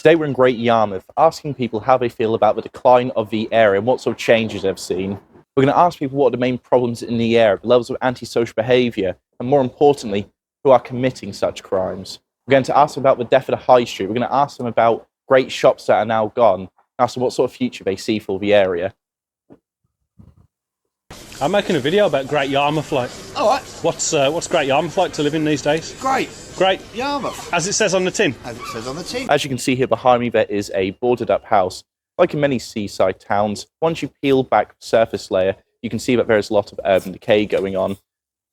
Today we're in Great Yarmouth, asking people how they feel about the decline of the area and what sort of changes they've seen. We're going to ask people what are the main problems in the area, the levels of antisocial behaviour, and more importantly, who are committing such crimes. We're going to ask them about the death of the high street. We're going to ask them about great shops that are now gone, ask them what sort of future they see for the area. I'm making a video about Great Yarmouth. All right. What's Great Yarmouth like to live in these days? Great Yarmouth. As it says on the tin. As it says on the tin. As you can see here behind me, there is a boarded up house. Like in many seaside towns, once you peel back the surface layer, you can see that there is a lot of urban decay going on.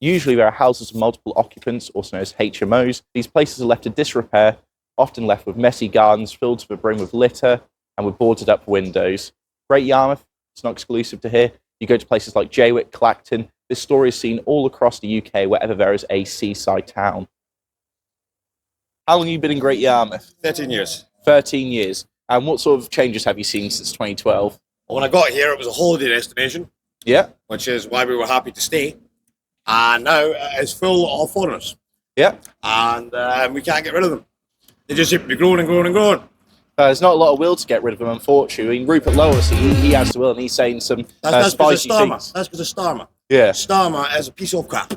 Usually there are houses with multiple occupants, also known as HMOs. These places are left to disrepair, often left with messy gardens filled to the brim with litter and with boarded up windows. Great Yarmouth, it's not exclusive to here. You go to places like Jaywick, Clacton. This story is seen all across the UK wherever there is a seaside town. How long have you been in Great Yarmouth? 13 years. 13 years. And what sort of changes have you seen since 2012? Well, when I got here, it was a holiday destination. Yeah. Which is why we were happy to stay. And now it's full of foreigners. Yeah. And we can't get rid of them. They just seem to be growing and growing and growing. There's not a lot of will to get rid of them, unfortunately. I mean, Rupert Lois, he has the will, and he's saying some spicy things. That's because of Starmer. Yeah. Starmer is a piece of crap.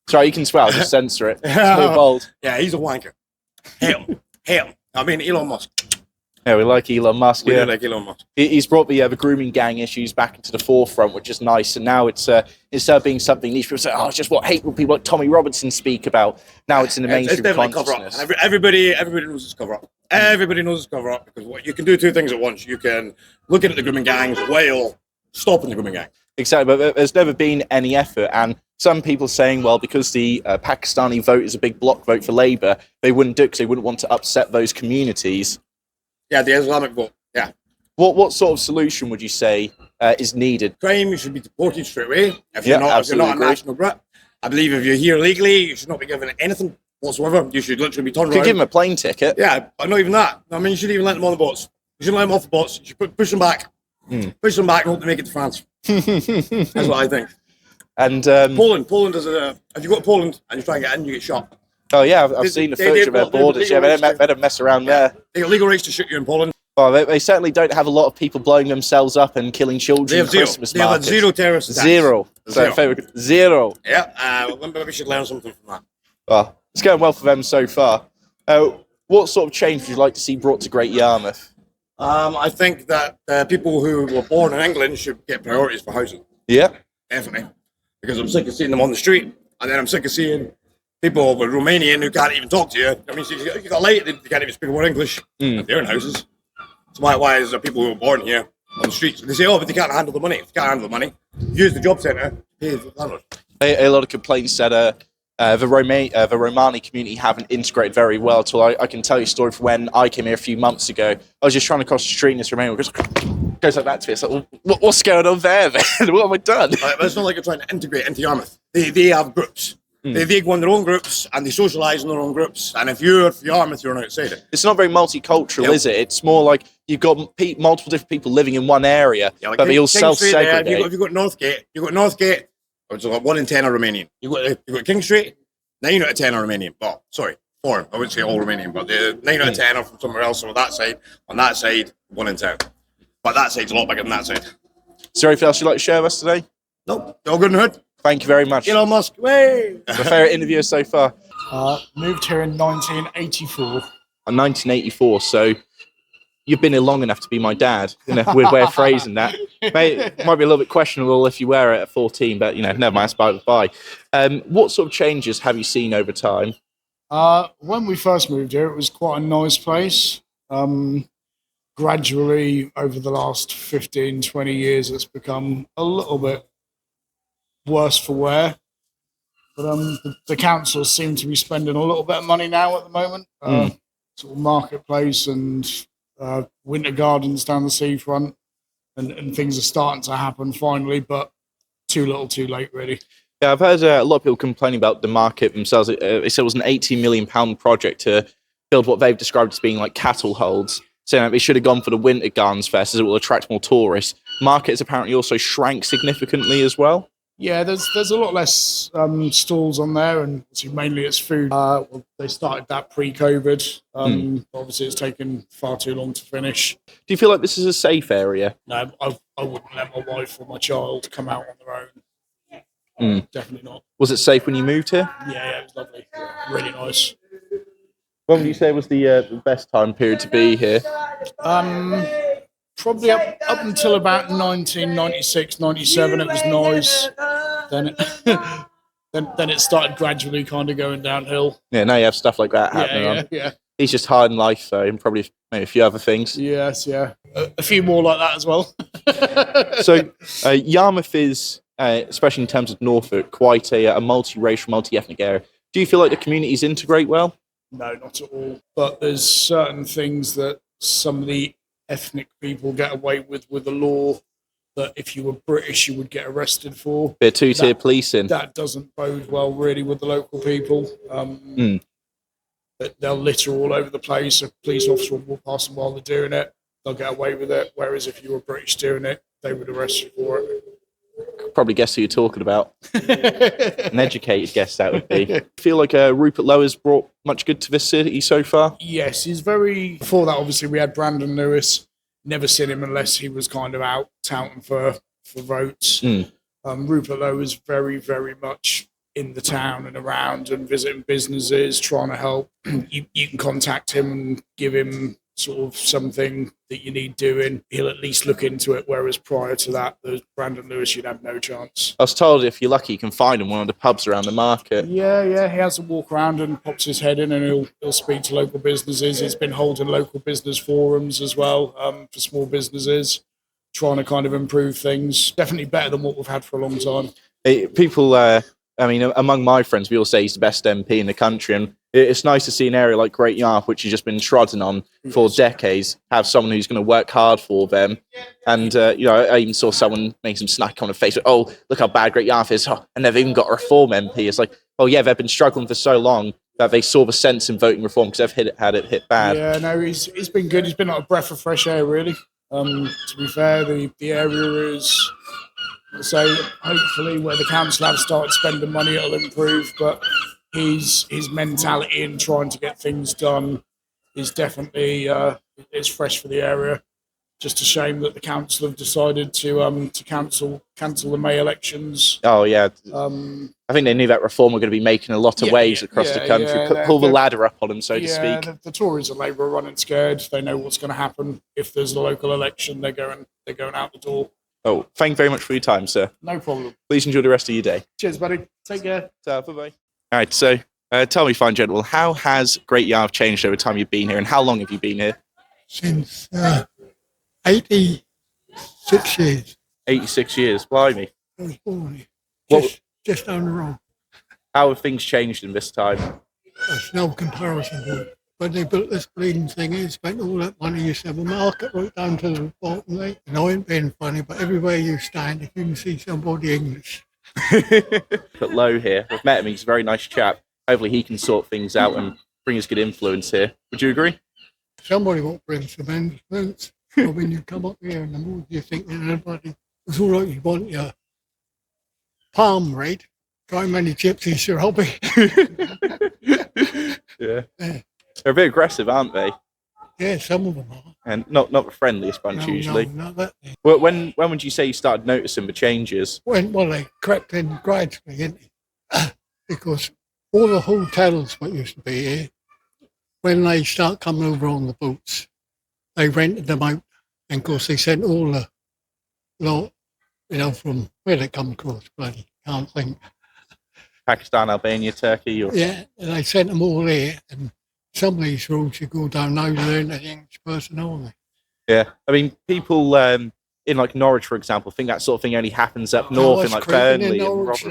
Sorry, you can swear, I'll just censor it. It's more bold. Yeah, he's a wanker. Hate him. I mean, Elon Musk. Yeah, we like Elon Musk. We Yeah. do like Elon Musk. He's brought the grooming gang issues back into the forefront, which is nice. And now instead of being something niche, people say, oh, it's just what hateful people like Tommy Robinson speak about. Now it's in the mainstream consciousness. Cover up. Everybody knows it's cover up. Everybody knows it's cover up because you can do two things at once. You can look at the grooming gangs while stopping the grooming gang. Exactly, but there's never been any effort. And some people saying, well, because the Pakistani vote is a big bloc vote for Labour, they wouldn't do it because they wouldn't want to upset those communities. Yeah, the Islamic vote. Yeah. What sort of solution would you say is needed? Crime, you should be deported straight away. If you're not a national Brit. I believe if you're here legally, you should not be given anything whatsoever. You should literally be turned around. You could give them a plane ticket. Yeah, but not even that. I mean, you shouldn't even let them on the boats. You shouldn't let them off the boats. You should push them back. Push them back and hope they make it to France. That's what I think. And Poland is if you go to Poland and you try and get in, you get shot. Oh yeah, I've seen the footage of their borders. Yeah, they don't mess around there. They got legal rights to shoot you in Poland. Well, they certainly don't have a lot of people blowing themselves up and killing children at Christmas markets. They have zero terrorist attacks. Zero. Yeah, maybe we should learn something from that. Well, it's going well for them so far. What sort of change would you like to see brought to Great Yarmouth? I think that people who were born in England should get priorities for housing. Yeah. Definitely. Because I'm sick of seeing them on the street, and then I'm sick of seeing people with Romanian who can't even talk to you. I mean, you got late, they can't even speak a word English. They're in houses. So why is there people who are born here on the streets? They say, oh, but they can't handle the money. If they can't handle the money, use the job centre, pay the landlord. A lot of complaints that the Romani community haven't integrated very well. So I can tell you a story from when I came here a few months ago. I was just trying to cross the street and this Romanian goes like that to me. It's like, well, what's going on there, man? What have I done? But it's not like you're trying to integrate into Yarmouth. They have groups. They go in their own groups and they socialise in their own groups. And if you're Yarmouth, you're an outsider. It's not very multicultural, is it? It's more like you've got multiple different people living in one area, but they all self-segregate. If you've got Northgate, which is like 1 in 10 are Romanian. You've got King Street, 9 out of 10 are Romanian. Well, sorry, 4. I wouldn't say all Romanian, but the 9 out of 10 are from somewhere else. So on that side, 1 in 10. But that side's a lot bigger than that side. Is there anything else you'd like to share with us today? Nope, all good in the hood. Thank you very much. Elon Musk, way! My favourite interview so far. Moved here in 1984. 1984, so you've been here long enough to be my dad. In a weird way of phrasing that. It might be a little bit questionable if you were at 14, but never mind, that's by the by. What sort of changes have you seen over time? When we first moved here, it was quite a nice place. Gradually, over the last 15, 20 years, it's become a little bit worse for wear. But the councils seem to be spending a little bit of money now at the moment. Sort of marketplace and winter gardens down the seafront, and things are starting to happen finally, but too little too late, really. Yeah, I've heard a lot of people complaining about the market themselves. They said it was an £18 million project to build what they've described as being like cattle holds, saying they should have gone for the winter gardens first as it will attract more tourists. Market has apparently also shrank significantly as well. Yeah, there's a lot less stalls on there, and mainly it's food. Well, they started that pre-COVID. Obviously, it's taken far too long to finish. Do you feel like this is a safe area? No, I wouldn't let my wife or my child come out on their own. Definitely not. Was it safe when you moved here? Yeah, it was lovely. Yeah, really nice. When would you say was the best time period to be here? Probably up until about 1996, 97, it was nice. Then it, then it started gradually kind of going downhill. Yeah, now you have stuff like that happening. Yeah. He's just hard in life, though, and probably maybe a few other things. Yes, yeah. A few more like that as well. So, Yarmouth is, especially in terms of Norfolk, quite a multiracial, multi-ethnic area. Do you feel like the communities integrate well? No, not at all. But there's certain things that some of the ethnic people get away with the law that if you were British, you would get arrested for. Bit of two-tier policing. That doesn't bode well, really, with the local people. They'll litter all over the place. A police officer will walk past them while they're doing it. They'll get away with it. Whereas if you were British doing it, they would arrest you for it. Probably guess who you're talking about. An educated guess that would be. I feel like Rupert Lowe has brought much good to this city so far. Yes, he's very... Before that, obviously, we had Brandon Lewis. Never seen him unless he was kind of out touting for votes. Rupert Lowe is very, very much in the town and around and visiting businesses, trying to help. You can contact him and give him sort of something that you need doing. He'll at least look into it, whereas prior to that, there's Brandon Lewis, you'd have no chance. I was told if you're lucky, you can find him in one of the pubs around the market. Yeah, he has to walk around and pops his head in, and he'll speak to local businesses. He's been holding local business forums as well for small businesses, trying to kind of improve things. Definitely better than what we've had for a long time. People, among my friends, we all say he's the best MP in the country, and it's nice to see an area like Great Yarmouth, which has just been trodden on for decades, have someone who's going to work hard for them. And, I even saw someone make some snack on Facebook. Oh, look how bad Great Yarmouth is. Oh, and they've even got a reform MP. It's like, oh, yeah, they've been struggling for so long that they saw the sense in voting reform because they've had it hit bad. Yeah, no, he's been good. He's been like a breath of fresh air, really. To be fair, the area is... So hopefully where the council have started spending money, it'll improve. But his mentality in trying to get things done is definitely is fresh for the area. Just a shame that the council have decided to cancel the May elections. Oh yeah, I think they knew that reform were going to be making a lot of waves across the country, pull the ladder up on them, so to speak. The Tories and Labour are running scared. They know what's going to happen if there's a local election. They're going out the door. Oh, thank you very much for your time, sir. No problem. Please enjoy the rest of your day. Cheers, buddy. Take care. Bye-bye. All right, so tell me, fine gentlemen, how has Great Yarmouth changed over time you've been here, and how long have you been here? Since 86 years. 86 years, blimey. I was born here. Just down the road. How have things changed in this time? There's no comparison to it. When they built this bleeding thing, they spent all that money. You used to have a market right down to the bottom there. And I ain't being funny, but everywhere you stand, if you can see somebody English. Put Low here. I've met him. He's a very nice chap. Hopefully he can sort things out and bring us good influence here. Would you agree? Somebody will bring some influence. Or when you come up here in the morning, you think that everybody, it's all right, you want your palm rate. Try many gypsies, your hobby. Yeah. They're a bit aggressive, aren't they? Yeah, some of them are. And not the friendliest bunch usually. No, not that. Well, when would you say you started noticing the changes? Well, they crept in gradually, didn't they? Because all the hotels that used to be here, when they start coming over on the boats, they rented them out. And of course, they sent all the lot, from where they come across, bloody can't think. Pakistan, Albania, Turkey? Or... Yeah, and they sent them all here. And some of these roads you go down now, they're the English person only. Yeah, I mean, people in like Norwich, for example, think that sort of thing only happens up north in like Burnley. Norwich,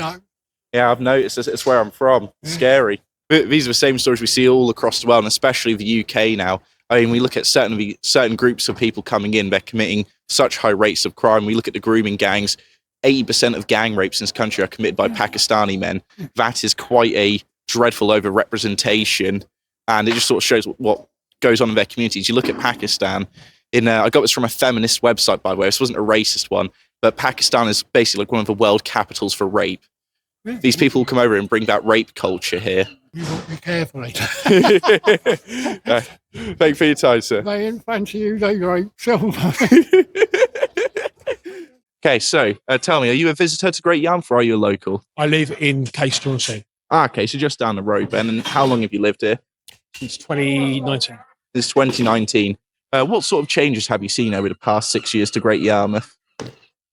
yeah, I've noticed it's where I'm from. It's scary. These are the same stories we see all across the world, and especially the UK now. I mean, we look at certain groups of people coming in, they're committing such high rates of crime. We look at the grooming gangs. 80% of gang rapes in this country are committed by Pakistani men. That is quite a dreadful overrepresentation. And it just sort of shows what goes on in their communities. You look at Pakistan. I got this from a feminist website, by the way. This wasn't a racist one. but Pakistan is basically like one of the world capitals for rape. These people come over and bring that rape culture here. You got to be careful. Thanks for your time, sir. They ain't fancy you, they rape silver. Okay, so tell me, are you a visitor to Great Yarmouth or are you a local? I live in Case-Torrensey Okay, so just down the road, Ben. And how long have you lived here? since 2019. Since 2019. What sort of changes have you seen over the past 6 years to Great Yarmouth?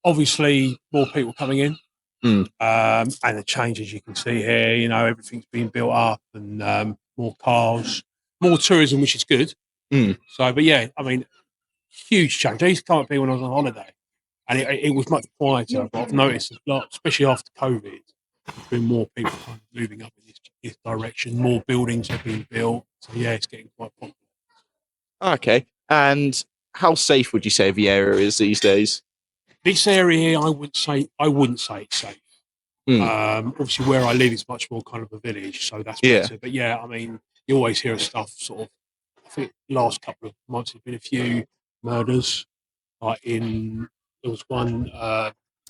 Obviously, more people coming in, Mm. and the changes you can see here. You know, everything's being built up, and more cars, more tourism, which is good. Mm. So, but yeah, I mean, huge change. I used to come up here when I was on holiday, and it was much quieter. But I've noticed, a lot, especially after COVID, there's been more people kind of moving up in this direction. More buildings have been built. So yeah, it's getting quite popular. Okay, and how safe would you say the area is these days? This area here, I wouldn't say it's safe. Obviously, where I live is much more kind of a village, so that's Yeah. better. But yeah, I mean, you always hear of stuff. Sort of, I think last couple of months there's been a few murders. Like there was one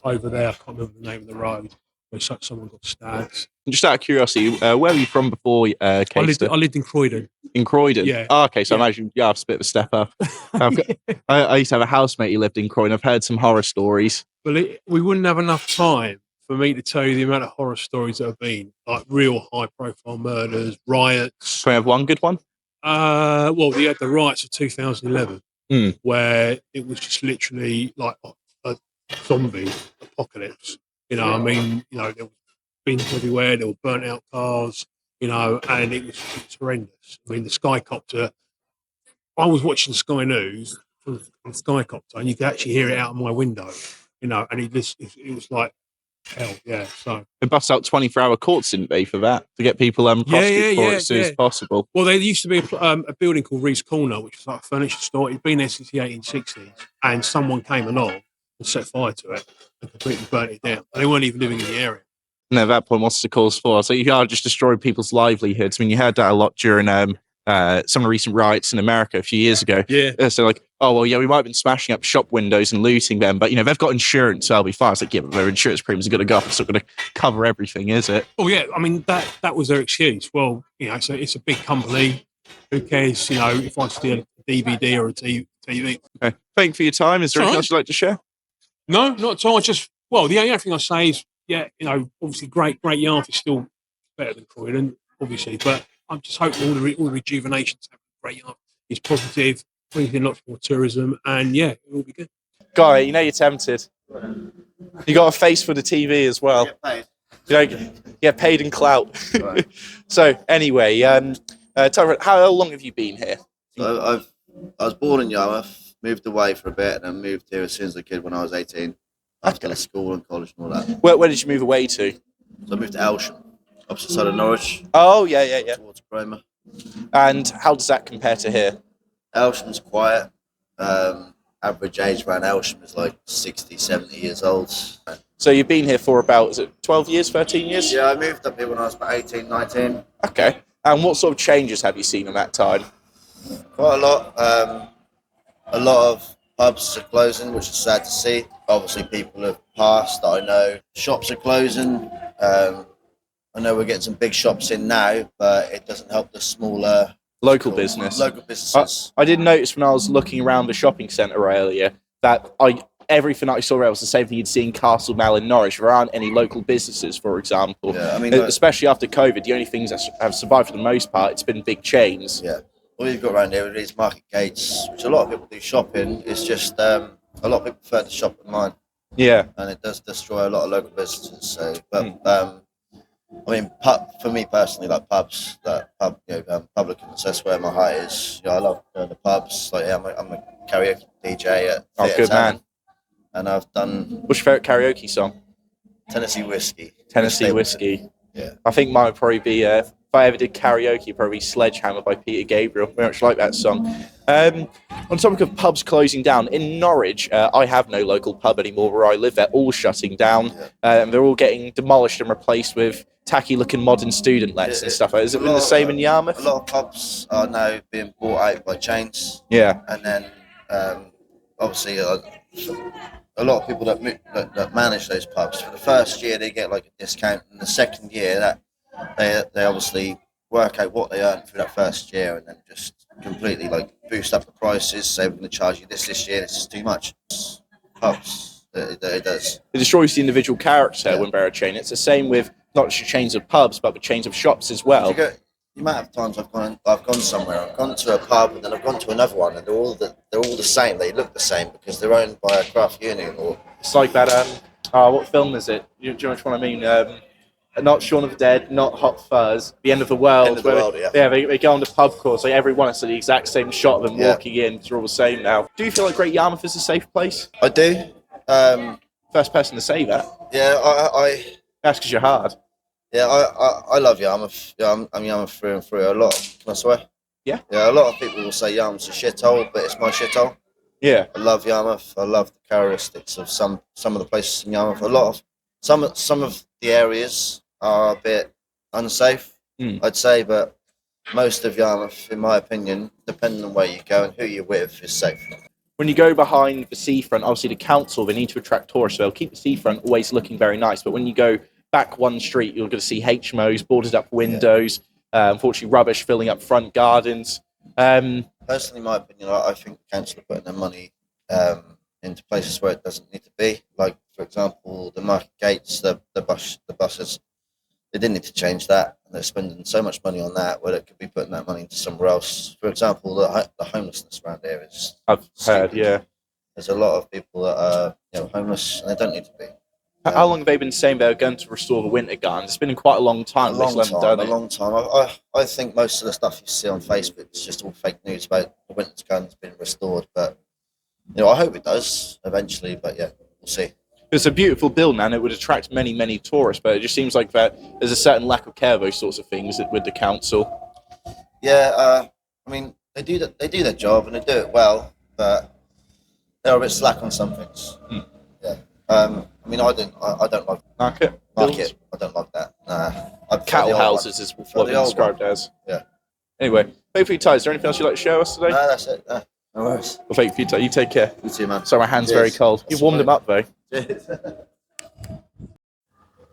over there. I can't remember the name of the road where someone got stabbed. Just out of curiosity, where were you from before I Caister? lived in Croydon. In Croydon? Yeah. Oh, okay, so Yeah. I imagine it's a bit of a step up. I used to have a housemate who lived in Croydon. I've heard some horror stories. Well, we wouldn't have enough time for me to tell you the amount of horror stories that have been, like real high-profile murders, riots. Can we have one good one? Well, we had the riots of 2011, Mm. where it was just literally like a zombie apocalypse. You know, I mean, you know, there were bins everywhere, there were burnt out cars, you know, and it was horrendous. I mean, the Skycopter, I was watching Sky News from Skycopter, and you could actually hear it out of my window, you know, and it was like hell, yeah. So They bust out 24-hour courts, didn't they, for that? To get people prosecuted for it as soon as possible. Well, there used to be a building called Reeves Corner, which was like a furniture store. It'd been there since the 1860s, and someone came along and set fire to it and completely burnt it down. And they weren't even living in the area. And at that point, what's the cause for? So you are just destroying people's livelihoods. I mean, you heard that a lot during some of the recent riots in America a few years ago. Yeah. So like, oh, well, yeah, we might have been smashing up shop windows and looting them, but, you know, they've got insurance, so I'll be fine. It's like, yeah, but their insurance premiums are going to go up. It's not going to cover everything, is it? Oh, yeah. I mean, that was their excuse. Well, you know, it's a big company. Who cares, you know, if I steal a DVD or a TV? Okay. Thank you for your time. Is there anything else you'd like to share? No, not at all. The only thing I say is, yeah, you know, obviously Great Yarmouth is still better than Croydon, obviously, but I'm just hoping all the rejuvenations happen at Great Yarmouth is positive, brings in lots more tourism, and yeah, it will be good. Guy, you know you're tempted. You got a face for the TV as well. You know, get paid in clout. Right. So anyway, tell me, how long have you been here? So I was born in Yarmouth, moved away for a bit, and then moved here as soon as a kid when I was 18. After school and college and all that. Where did you move away to? So I moved to Elsham, opposite side of Norwich, Oh, yeah. towards Cromer. And how does that compare to here? Elsham's quiet. Average age around Elsham is like 60, 70 years old. So you've been here for about, is it 12 years, 13 years? Yeah, I moved up here when I was about 18, 19. Okay. And what sort of changes have you seen in that time? Quite a lot. A lot of pubs are closing, which is sad to see. Obviously, people have passed that I know. Shops are closing. I know we're getting some big shops in now, but it doesn't help the smaller Local business. Local businesses. I did notice when I was looking around the shopping centre earlier that everything I saw was the same thing you'd see in Castleknoll in Norwich. There aren't any local businesses, for example. Yeah, I mean, especially after COVID, the only things that have survived for the most part, it's been big chains. Yeah. All you've got around here is market gates, which a lot of people do shopping. It's just a lot of people prefer to shop at mine. Yeah. And it does destroy a lot of local businesses. So, but I mean, for me personally, like pubs, publicans, that's where my heart is. You know, I love going to pubs. Like, yeah, I'm a karaoke DJ at Theatre good Town, man. and I've done What's your favourite karaoke song? Tennessee Whiskey. Tennessee Whiskey. Yeah. I think mine would probably be, if I ever did karaoke, probably Sledgehammer by Peter Gabriel. Very much like that song. On topic of pubs closing down, in Norwich, I have no local pub anymore where I live. They're all shutting down. And they're all getting demolished and replaced with tacky-looking modern student lets and stuff. Has it been the same in Yarmouth? A lot of pubs are now being bought out by chains. Yeah. And then, obviously, a lot of people that manage those pubs, for the first year they get like a discount, and the second year that they obviously work out what they earn for that first year, and then just completely like boost up the prices. Say we're going to charge you this year. This is too much. Pubs, it does. It destroys the individual character Yeah. when they're a chain. It's the same with not just chains of pubs, but with chains of shops as well. The amount of times I've gone somewhere, I've gone to a pub and then I've gone to another one, and they're all the same. They look the same because they're owned by a craft union. Or It's like that. What film is it? Do you know which one I mean? Not Shaun of the Dead, not Hot Fuzz, The End of the World. End of the World, yeah. They go on the pub crawl, so every one is the exact same shot of them walking in. They're all the same now. Do you feel like Great Yarmouth is a safe place? I do. First person to say that. Yeah, That's because you're hard. Yeah, I love Yarmouth. Yeah, I'm Yarmouth through and through. Can I swear? Yeah. Yeah, a lot of people will say Yarmouth's a shithole, but it's my shithole. Yeah. I love Yarmouth. I love the characteristics of some of the places in Yarmouth. A lot of some of the areas are a bit unsafe, I'd say, but most of Yarmouth, in my opinion, depending on where you go and who you're with, is safe. When you go behind the seafront, obviously the council, they need to attract tourists, so they'll keep the seafront always looking very nice. But when you go back one street, you're going to see HMOs, boarded up windows, unfortunately rubbish filling up front gardens. Personally, in my opinion, I think the council are putting their money into places where it doesn't need to be. Like, for example, the market gates, the buses. They didn't need to change that, and they're spending so much money on that where they could be putting that money into somewhere else. For example, the homelessness around here is. I've heard, yeah. There's a lot of people that are homeless, and they don't need to be. How long have they been saying they're going to restore the winter gardens? It's been quite a long time. A long time. I think most of the stuff you see on Facebook is just all fake news about the winter gardens being restored. But I hope it does eventually. But yeah, we'll see. It's a beautiful building and it would attract many, many tourists, but it just seems like that there's a certain lack of care of those sorts of things with the council. Yeah, I mean they do their job and they do it well, but they're a bit slack on some things. Yeah. I mean, I don't like Market. I don't like that. I Cattle houses is what they're described as. Yeah. Anyway, thank you for your time. Is there anything else you'd like to show us today? No, that's it. No worries. Well, thank you for your time. You take care. You too, man. Sorry, my hand's Cheers. very cold. You've warmed them up though. Cheers.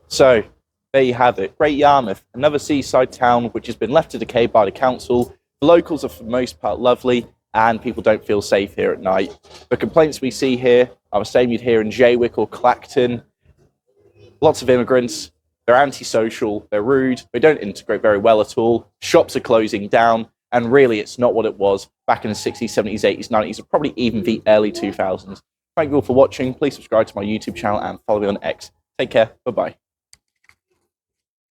So, there you have it. Great Yarmouth, another seaside town which has been left to decay by the council. The locals are for the most part lovely, and people don't feel safe here at night. The complaints we see here are the same you'd hear in Jaywick or Clacton. Lots of immigrants. They're antisocial. They're rude. They don't integrate very well at all. Shops are closing down, and really it's not what it was back in the 60s, 70s, 80s, 90s, or probably even the early 2000s. Thank you all for watching. Please subscribe to my YouTube channel and follow me on X. Take care. Bye-bye.